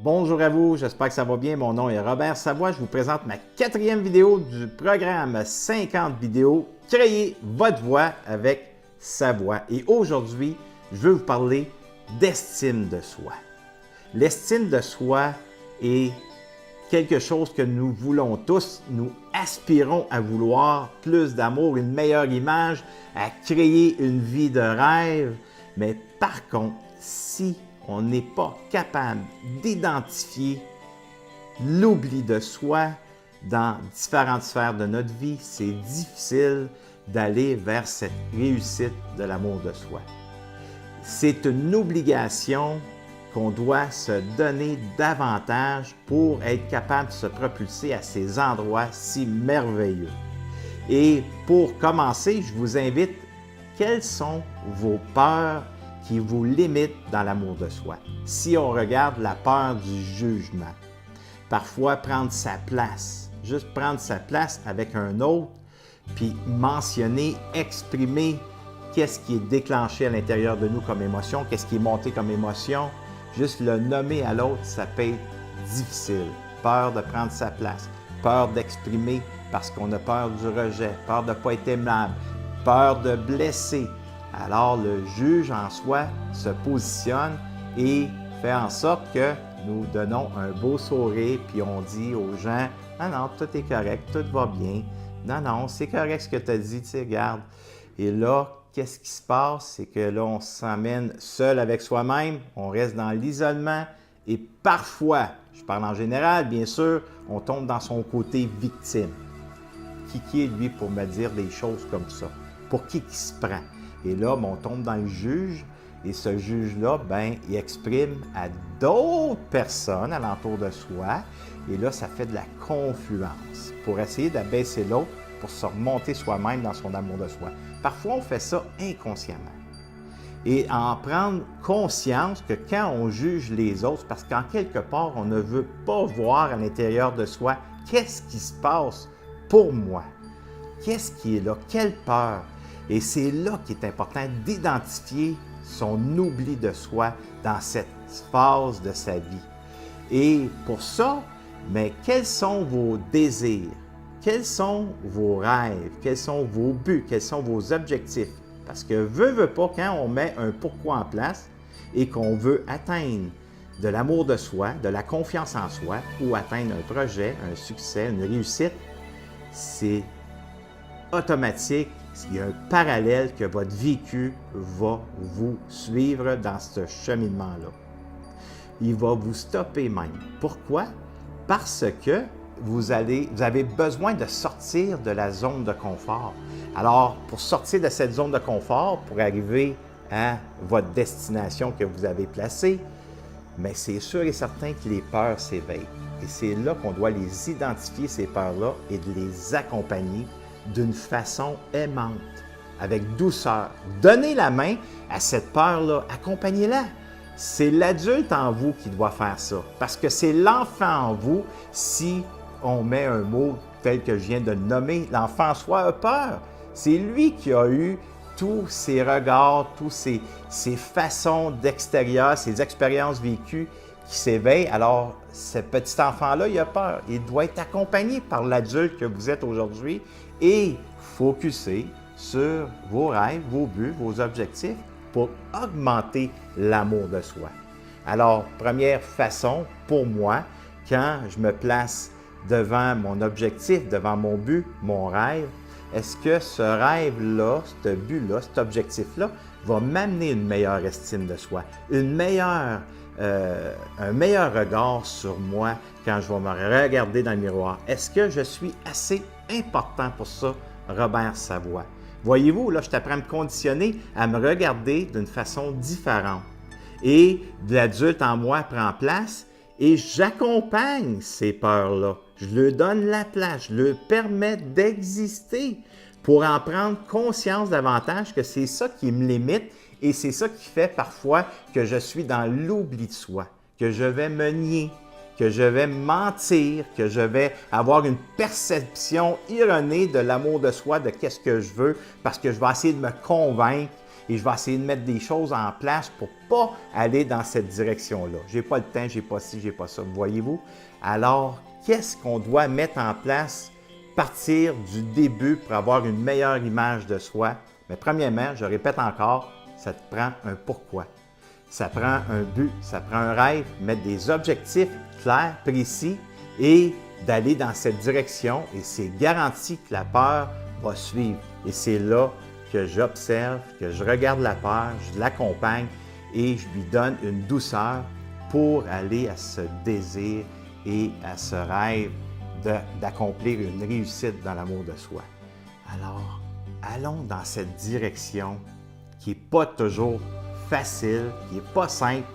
Bonjour à vous, j'espère que ça va bien. Mon nom est Robert Savoie. Je vous présente ma 4e vidéo du programme 50 vidéos. Créez votre voix avec sa voix. Et aujourd'hui, je veux vous parler d'estime de soi. L'estime de soi est quelque chose que nous voulons tous. Nous aspirons à vouloir plus d'amour, une meilleure image, à créer une vie de rêve. Mais par contre, si on n'est pas capable d'identifier l'oubli de soi dans différentes sphères de notre vie, c'est difficile d'aller vers cette réussite de l'amour de soi. C'est une obligation qu'on doit se donner davantage pour être capable de se propulser à ces endroits si merveilleux. Et pour commencer, je vous invite, quelles sont vos peurs qui vous limitent dans l'amour de soi? Si on regarde la peur du jugement, parfois prendre sa place, juste prendre sa place avec un autre, puis mentionner, exprimer qu'est-ce qui est déclenché à l'intérieur de nous comme émotion, qu'est-ce qui est monté comme émotion, juste le nommer à l'autre, ça peut être difficile. Peur de prendre sa place, peur d'exprimer parce qu'on a peur du rejet, peur de ne pas être aimable, peur de blesser. Alors le juge en soi se positionne et fait en sorte que nous donnons un beau sourire, puis on dit aux gens « Non, non, tout est correct, tout va bien. Non, non, c'est correct ce que tu as dit, tu sais, regarde. » Et là, qu'est-ce qui se passe? C'est que là, on s'emmène seul avec soi-même, on reste dans l'isolement et parfois, je parle en général, bien sûr, on tombe dans son côté victime. Qui est lui pour me dire des choses comme ça? Pour qui se prend? Et là, on tombe dans le juge, et ce juge-là, ben, il exprime à d'autres personnes alentour de soi, et là, ça fait de la confluence pour essayer d'abaisser l'autre, pour se remonter soi-même dans son amour de soi. Parfois, on fait ça inconsciemment. Et en prendre conscience que quand on juge les autres, parce qu'en quelque part, on ne veut pas voir à l'intérieur de soi qu'est-ce qui se passe pour moi. Qu'est-ce qui est là? Quelle peur? Et c'est là qu'il est important d'identifier son oubli de soi dans cette phase de sa vie. Et pour ça, mais quels sont vos désirs? Quels sont vos rêves? Quels sont vos buts? Quels sont vos objectifs? Parce que veut pas, quand on met un pourquoi en place et qu'on veut atteindre de l'amour de soi, de la confiance en soi ou atteindre un projet, un succès, une réussite, c'est automatique. Il y a un parallèle que votre vécu va vous suivre dans ce cheminement-là. Il va vous stopper même. Pourquoi? Parce que vous avez besoin de sortir de la zone de confort. Alors, pour sortir de cette zone de confort, pour arriver à votre destination que vous avez placée, mais c'est sûr et certain que les peurs s'éveillent. Et c'est là qu'on doit les identifier, ces peurs-là, et de les accompagner d'une façon aimante, avec douceur. Donnez la main à cette peur-là, accompagnez-la. C'est l'adulte en vous qui doit faire ça, parce que c'est l'enfant en vous, si on met un mot tel que je viens de le nommer, l'enfant en soi a peur. C'est lui qui a eu tous ses regards, toutes ses façons d'extérieur, ses expériences vécues qui s'éveillent. Alors, ce petit enfant-là, il a peur. Il doit être accompagné par l'adulte que vous êtes aujourd'hui et focusser sur vos rêves, vos buts, vos objectifs pour augmenter l'amour de soi. Alors, première façon pour moi, quand je me place devant mon objectif, devant mon but, mon rêve, est-ce que ce rêve-là, ce but-là, cet objectif-là va m'amener une meilleure estime de soi, un meilleur regard sur moi quand je vais me regarder dans le miroir? Est-ce que je suis assez important pour ça, Robert Savoie? Voyez-vous, là, je t'apprends à me conditionner, à me regarder d'une façon différente. Et l'adulte en moi prend place et j'accompagne ces peurs-là. Je leur donne la place, je leur permets d'exister pour en prendre conscience davantage que c'est ça qui me limite et c'est ça qui fait parfois que je suis dans l'oubli de soi, que je vais me nier, que je vais mentir, que je vais avoir une perception erronée de l'amour de soi, de qu'est-ce que je veux, parce que je vais essayer de me convaincre et je vais essayer de mettre des choses en place pour ne pas aller dans cette direction-là. Je n'ai pas le temps, je n'ai pas ci, je n'ai pas ça, voyez-vous? Alors, qu'est-ce qu'on doit mettre en place, partir du début pour avoir une meilleure image de soi? Mais premièrement, je répète encore, ça te prend un pourquoi. Ça prend un but, ça prend un rêve, mettre des objectifs clairs, précis et d'aller dans cette direction. Et c'est garanti que la peur va suivre. Et c'est là que j'observe, que je regarde la peur, je l'accompagne et je lui donne une douceur pour aller à ce désir et à ce rêve d'accomplir une réussite dans l'amour de soi. Alors, allons dans cette direction qui n'est pas toujours facile, qui n'est pas simple,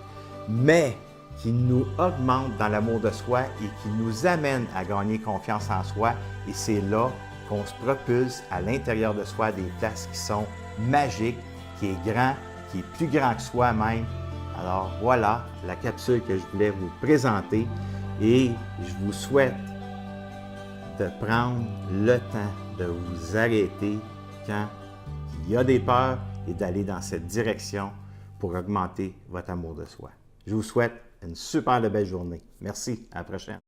mais qui nous augmente dans l'amour de soi et qui nous amène à gagner confiance en soi. Et c'est là qu'on se propulse à l'intérieur de soi des places qui sont magiques, qui est grand, qui est plus grand que soi-même. Alors voilà la capsule que je voulais vous présenter et je vous souhaite de prendre le temps de vous arrêter quand il y a des peurs et d'aller dans cette direction pour augmenter votre amour de soi. Je vous souhaite une super belle journée. Merci, à la prochaine.